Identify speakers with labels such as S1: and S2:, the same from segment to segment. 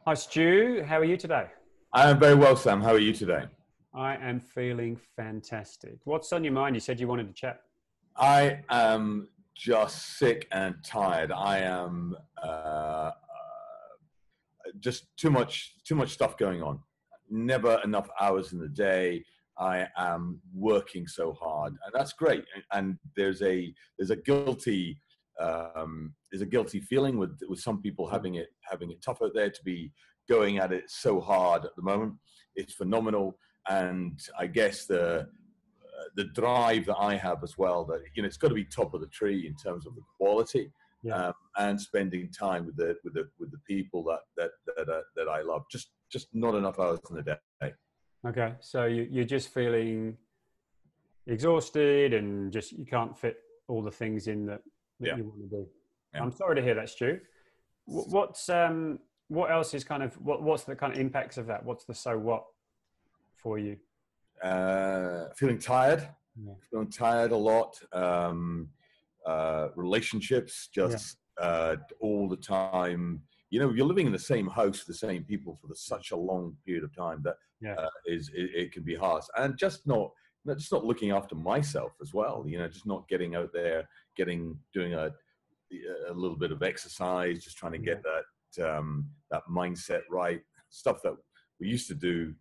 S1: Hi Stu, how are you today?
S2: I am very well, Sam. How are you today?
S1: I am feeling fantastic. What's on your mind? You said you wanted to chat.
S2: I am just sick and tired. I am just too much stuff going on. Never enough hours in the day. I am working so hard, and that's great. And there's a guilty feeling with some people having it tough out there to be going at it so hard at the moment. It's phenomenal, and I guess the drive that I have as well, that it's got to be top of the tree in terms of the quality,
S1: Yeah.
S2: and spending time with the people that I love. Just not enough hours in the day.
S1: Okay. So you're just feeling exhausted and just you can't fit all the things in that
S2: Yeah,
S1: you want to do.
S2: yeah.
S1: I'm sorry to hear that, Stu. What else is kind of what's the kind of impacts of that? What's the so what for you?
S2: Feeling tired,
S1: Yeah.
S2: feeling tired a lot. Relationships
S1: Yeah.
S2: just all the time. You're living in the same house with the same people for such a long period of time that
S1: Yeah.
S2: it can be hard, and just not looking after myself as well. Just not getting out there, doing a little bit of exercise, just trying to
S1: Yeah.
S2: get that mindset right. Stuff that we used to do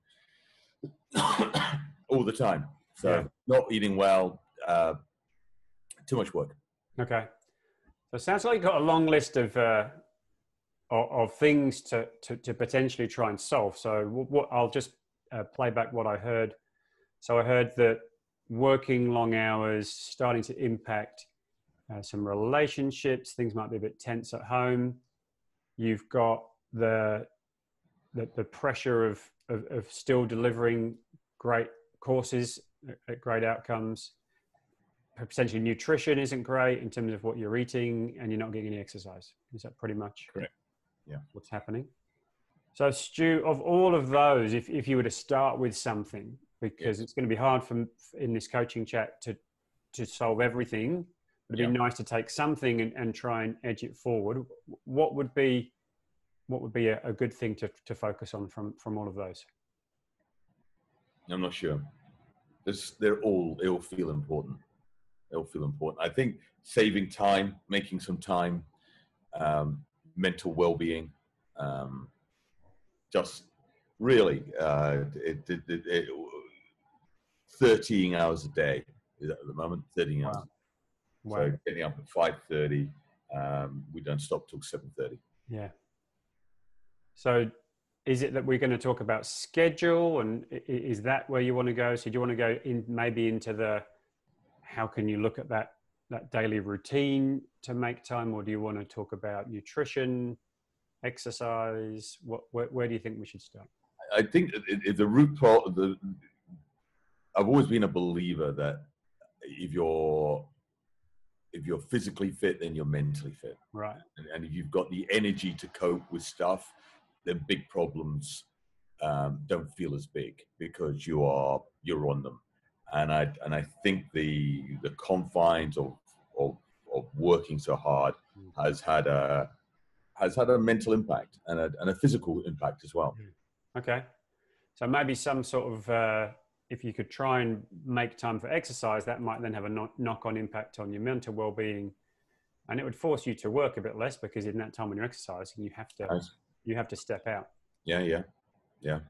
S2: all the time.
S1: Yeah.
S2: So not eating well, too much work.
S1: Okay. So it sounds like you've got a long list of things to potentially try and solve. So what I'll just play back what I heard. So I heard that working long hours starting to impact some relationships. Things might be a bit tense at home. You've got the pressure of still delivering great courses at great outcomes. Potentially nutrition isn't great in terms of what you're eating, and you're not getting any exercise. Is that pretty much
S2: Correct. Yeah.
S1: what's happening? So Stu, of all of those, if you were to start with something, because
S2: Yes.
S1: it's going to be hard in this coaching chat to solve everything, but it'd
S2: Yeah.
S1: be nice to take something and try and edge it forward. What would be a good thing to focus on from all of those?
S2: I'm not sure. They all feel important. They all feel important. I think saving time, making some time, um, mental well-being, um, just really 13 hours a day is at the moment. 13 hours.
S1: Wow. Wow.
S2: So getting up at 5:30. We don't stop till 7:30.
S1: Yeah. So is it that we're going to talk about schedule, and is that where you want to go? So do you want to go in maybe into the how can you look at that daily routine to make time, or do you want to talk about nutrition, exercise? Where do you think we should start?
S2: I think the root problem. I've always been a believer that if you're physically fit, then you're mentally fit,
S1: Right.
S2: and if you've got the energy to cope with stuff, then big problems don't feel as big because you're on them. And I think the confines of working so hard has had a mental impact and a physical impact as well.
S1: Okay. So maybe some sort of if you could try and make time for exercise, that might then have a knock-on impact on your mental well-being, and it would force you to work a bit less because in that time when you're exercising,
S2: Nice.
S1: you have to step out.
S2: Yeah.
S1: So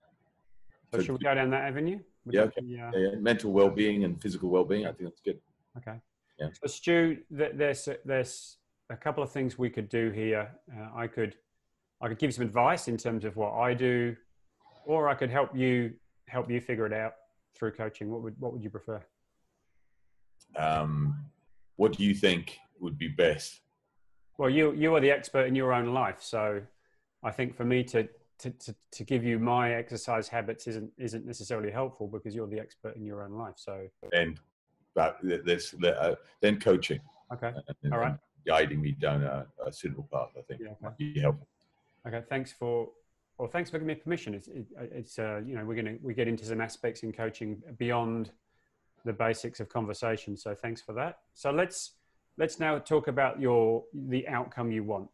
S2: So
S1: should we go down that avenue? Would
S2: yeah,
S1: that
S2: okay.
S1: be,
S2: Yeah. Mental well-being and physical well-being. I think that's good.
S1: okay.
S2: Yeah.
S1: So Stu, there's a couple of things we could do here. I could give you some advice in terms of what I do, or I could help you figure it out through coaching. What would you prefer?
S2: What do you think would be best?
S1: Well, you are the expert in your own life, so I think for me to give you my exercise habits isn't necessarily helpful because you're the expert in your own life. So
S2: And then coaching,
S1: okay,
S2: and
S1: all right,
S2: guiding me down a suitable path, I think
S1: yeah, okay,
S2: might be helpful.
S1: okay. Thanks for giving me permission. It's we get into some aspects in coaching beyond the basics of conversation. So thanks for that. So let's now talk about the outcome you want.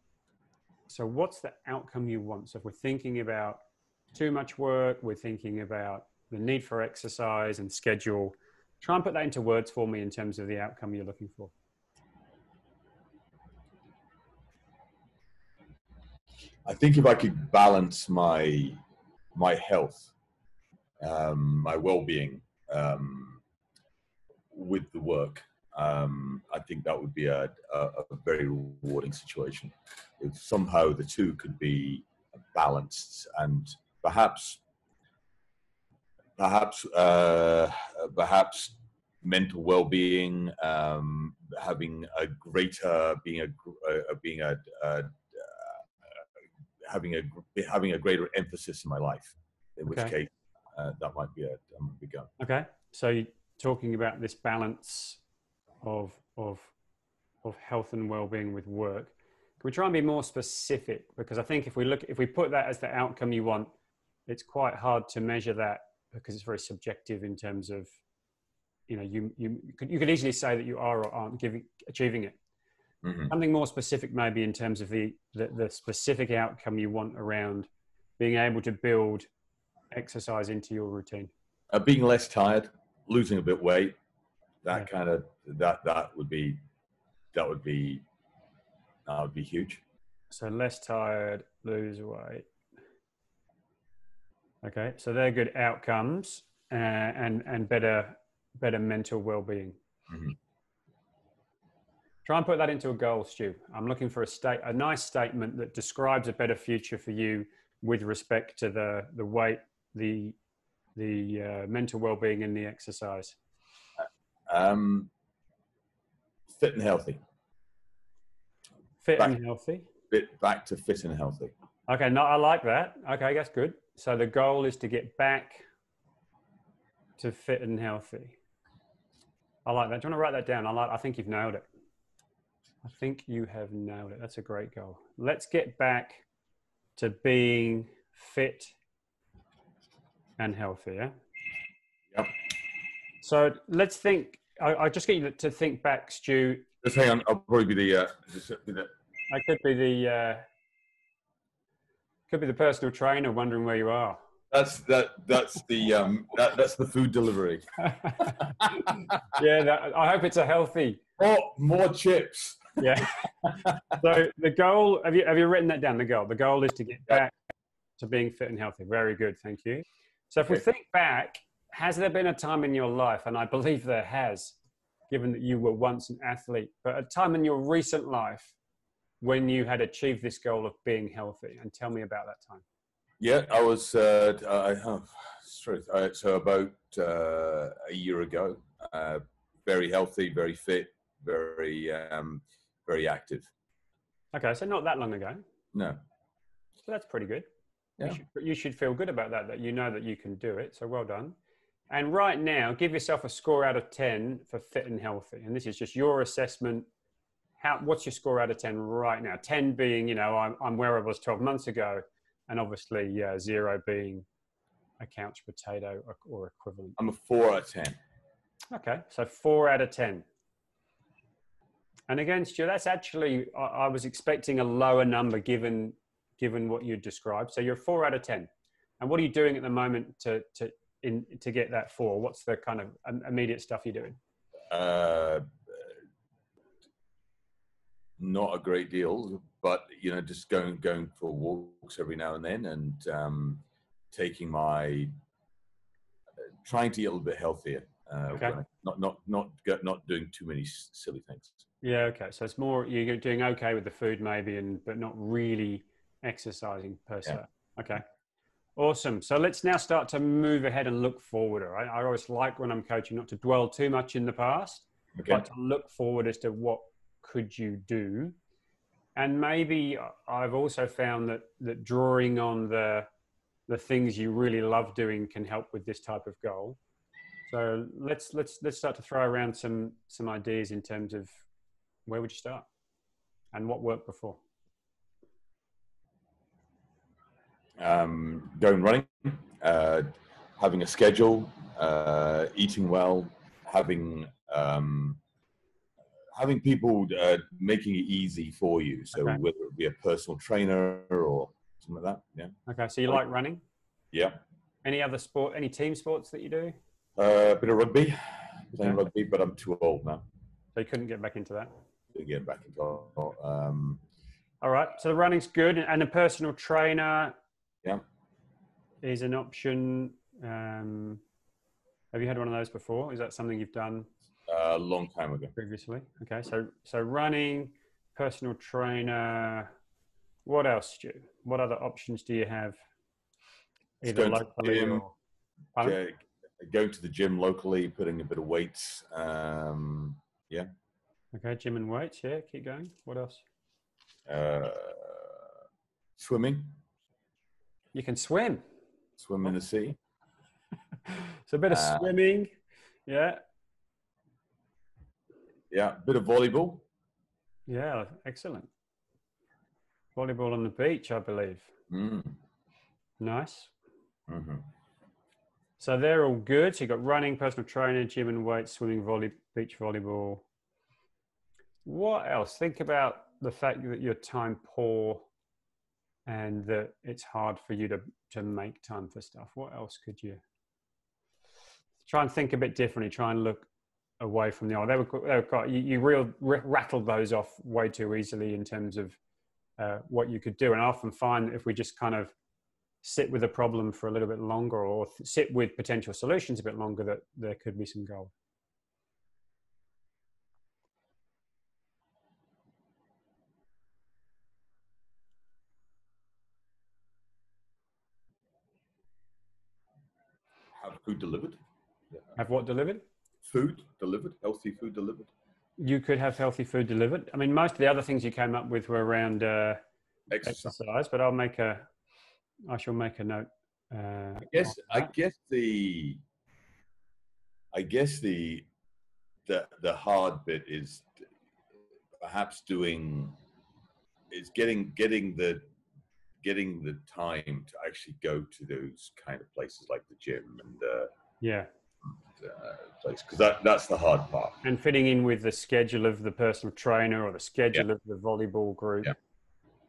S1: So what's the outcome you want? So if we're thinking about too much work, we're thinking about the need for exercise and schedule, try and put that into words for me in terms of the outcome you're looking for.
S2: I think if I could balance my health, my well-being, with the work, I think that would be a very rewarding situation. If somehow the two could be balanced, and perhaps mental well-being, having a greater having a greater emphasis in my life. In which case, that might be a big go.
S1: Okay, so you're talking about this balance of health and well-being with work. Can we try and be more specific? Because I think if we put that as the outcome you want, it's quite hard to measure that because it's very subjective in terms of, you could easily say that you are or aren't achieving it. Mm-hmm. Something more specific maybe in terms of the specific outcome you want around being able to build exercise into your routine.
S2: Being less tired, losing a bit of weight, that would be huge.
S1: So less tired, lose weight. Okay, so they're good outcomes, and better mental well-being. Mm-hmm. Try and put that into a goal, Stu. I'm looking for a nice statement that describes a better future for you with respect to the weight, the mental well-being, and the exercise.
S2: Fit and healthy.
S1: And healthy.
S2: Back to fit and healthy.
S1: Okay, no, I like that. Okay, that's good. So the goal is to get back to fit and healthy. I like that. Do you want to write that down? I think you've nailed it. I think you have nailed it. That's a great goal. Let's get back to being fit and healthy. Yeah.
S2: Yep.
S1: So let's think. I just get you to think back, Stu.
S2: Just hang on. I'll probably be the.
S1: I could be the personal trainer wondering where you are.
S2: That's the food delivery.
S1: Yeah, I hope it's a healthy.
S2: More chips.
S1: Yeah. So the goal, have you written that down? The goal is to get back to being fit and healthy. Very good, thank you. So if we think back, has there been a time in your life, and I believe there has, given that you were once an athlete, but a time in your recent life when you had achieved this goal of being healthy? And tell me about that time.
S2: Yeah, I was. So about a year ago, very healthy, very fit, very active.
S1: Okay, so not that long ago.
S2: No.
S1: So that's pretty good.
S2: Yeah.
S1: You should feel good about that you know that you can do it. So well done. And right now, give yourself a score out of 10 for fit and healthy. And this is just your assessment. What's your score out of 10 right now? 10 being, I'm where I was 12 months ago. And obviously 0 being a couch potato or equivalent.
S2: I'm a 4 out of 10.
S1: Okay, so 4 out of 10. And again, Stu, that's actually, I was expecting a lower number given what you described. So you're 4 out of 10. And what are you doing at the moment to get that 4? What's the kind of immediate stuff you're doing?
S2: Not a great deal, but just going for walks every now and then, and trying to eat a little bit healthier.
S1: Okay.
S2: Not doing too many silly things.
S1: Yeah. Okay. So it's more you're doing okay with the food maybe, but not really exercising per se. Yeah. Okay. Awesome. So let's now start to move ahead and look forward. All right. I always like when I'm coaching not to dwell too much in the past, but to look forward as to what could you do. And maybe I've also found that drawing on the things you really love doing can help with this type of goal. So let's start to throw around some ideas in terms of where would you start and what worked before.
S2: Going running, having a schedule, eating well, having having people making it easy for you. So
S1: Okay.
S2: whether it be a personal trainer or something like that. Yeah.
S1: Okay. So you like running?
S2: Yeah.
S1: Any other sport? Any team sports that you do?
S2: A bit of rugby, playing
S1: Okay.
S2: rugby, but I'm too old now
S1: So you couldn't get back into that.
S2: to get back into.
S1: All right. So the running's good, and a personal trainer
S2: Yeah.
S1: is an option. Have you had one of those before? Is that something you've done
S2: A long time ago.
S1: previously? Okay. So running, personal trainer. What else, Stu? What other options do you have? Either
S2: Going to the
S1: locally
S2: gym,
S1: or pardon?
S2: going to the gym locally, putting a bit of weights. Yeah.
S1: Okay, gym and weights. Yeah, keep going. What else?
S2: Swimming.
S1: You can swim.
S2: Swim in the sea.
S1: So a bit of swimming. Yeah.
S2: Yeah. A bit of volleyball.
S1: Yeah, excellent. Volleyball on the beach, I believe. Nice.
S2: Mm-hmm.
S1: So they're all good. So you've got running, personal trainer, gym and weights, swimming, beach volleyball. What else? Think about the fact that you're time poor and that it's hard for you to make time for stuff. What else could you try and think a bit differently? Try and look away from the old. They were quite, you rattled those off way too easily in terms of what you could do. And I often find that if we just kind of sit with a problem for a little bit longer or sit with potential solutions a bit longer, that there could be some gold.
S2: Have food delivered.
S1: Have what delivered?
S2: Food delivered. Healthy food delivered.
S1: You could have healthy food delivered. I mean, most of the other things you came up with were around exercise, but I shall make a note.
S2: I guess the hard bit is perhaps getting the time to actually go to those kind of places like the gym and place, because that's the hard part.
S1: And fitting in with the schedule of the personal trainer or the schedule of the volleyball group,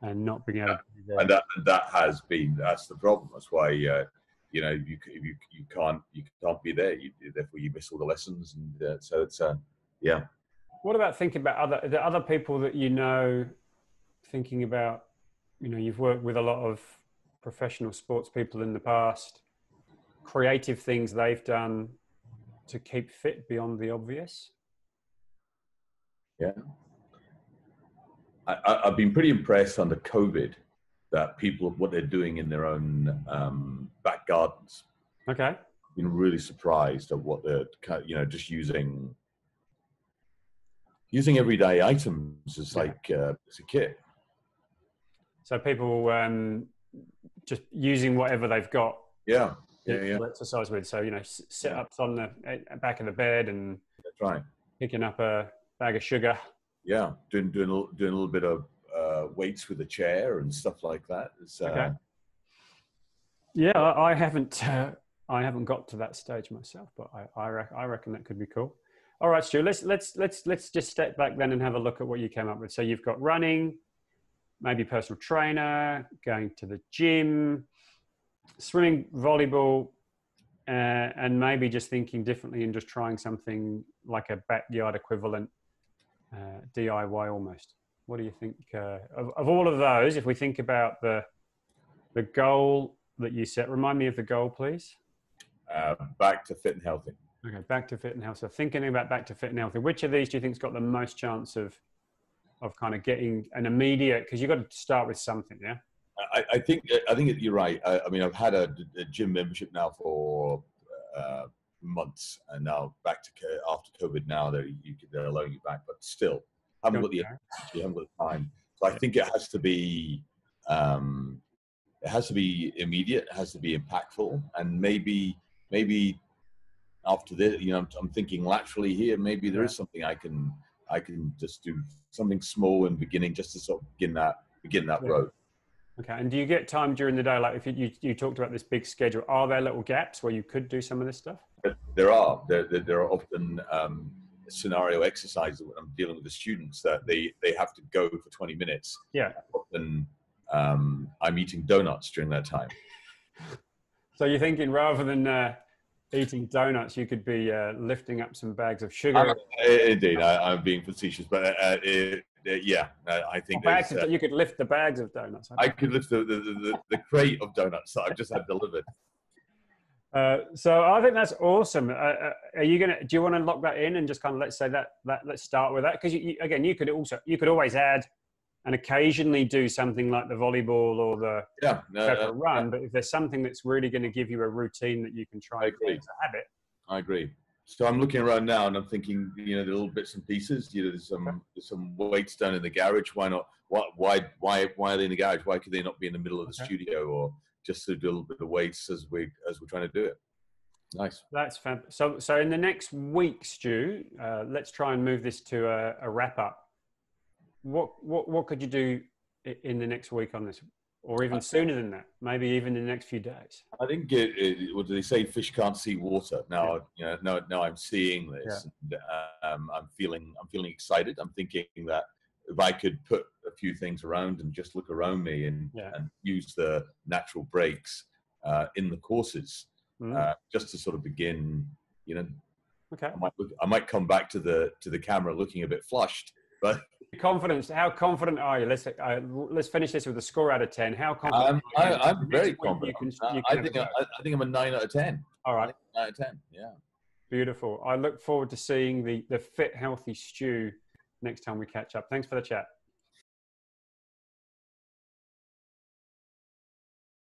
S1: and not being able to be there.
S2: And that's the problem. That's why you can't be there. Therefore you miss all the lessons, and so it's yeah.
S1: What about thinking about other people that thinking about, you've worked with a lot of professional sports people in the past, creative things they've done to keep fit beyond the obvious?
S2: Yeah. I've been pretty impressed under COVID that what they're doing in their own back gardens.
S1: Okay.
S2: I've been really surprised at what they're, just using everyday items as as a kit.
S1: So people just using whatever they've got.
S2: Yeah.
S1: To exercise with. So, sit-ups on the back of the bed and
S2: that's right.
S1: Picking up a bag of sugar.
S2: Yeah, doing a little bit of weights with a chair and stuff like that.
S1: Okay. Yeah, I haven't got to that stage myself, but I reckon that could be cool. All right, Stu, let's just step back then and have a look at what you came up with. So you've got running, maybe personal trainer, going to the gym, swimming, volleyball, and maybe just thinking differently and just trying something like a backyard equivalent, DIY almost. What do you think of all of those? If we think about the goal that you set, remind me of the goal, please.
S2: Back to fit and healthy.
S1: Okay, back to fit and healthy. So thinking about back to fit and healthy, which of these do you think's got the most chance of kind of getting an immediate? Because you've got to start with something, yeah.
S2: I think you're right. I mean, I've had a gym membership now for months, and now back to after COVID. Now they're allowing you back, but still haven't got the energy, haven't got the time. So I think it has to be immediate. It has to be impactful, and maybe after this, I'm thinking laterally here. Maybe there is something I can just do something small in the beginning, just to sort of begin that road.
S1: Okay, and do you get time during the day? Like if you talked about this big schedule, are there little gaps where you could do some of this stuff?
S2: There are often, scenario exercises when I'm dealing with the students that they have to go for 20 minutes.
S1: Yeah.
S2: And I'm eating donuts during that time.
S1: So you're thinking rather than eating donuts, you could be lifting up some bags of sugar.
S2: Indeed, I'm being facetious, but yeah, I think
S1: you could lift the bags of donuts.
S2: I could lift the crate of donuts that I've just had delivered.
S1: So I think that's awesome. Are you gonna? Do you want to lock that in and just kind of let's say that let's start with that, because again you could always add and occasionally do something like the volleyball or the run. But if there's something that's really going to give you a routine that you can try and create a habit.
S2: I agree. So I'm looking around now and I'm thinking, the little bits and pieces. There's some weights down in the garage. Why not? Why are they in the garage? Why could they not be in the middle of the studio, or just to do a little bit of weights as we're trying to do it? Nice.
S1: That's fantastic. So in the next week, Stu, let's try and move this to a wrap up. What could you do in the next week on this, or even sooner than that? Maybe even in the next few days.
S2: I think what do they say? Fish can't see water. Now, now I'm seeing this.
S1: Yeah.
S2: And, I'm feeling excited. I'm thinking that if I could put a few things around and just look around me and use the natural breaks in the courses, just to sort of begin,
S1: Okay.
S2: I might come back to the camera looking a bit flushed, but
S1: confidence. How confident are you? Let's finish this with a score out of 10. How confident?
S2: I'm very confident. I think I'm a 9 out of 10.
S1: All right.
S2: 9 out of 10. Yeah.
S1: Beautiful. I look forward to seeing the fit, healthy Stu next time we catch up. Thanks for the chat.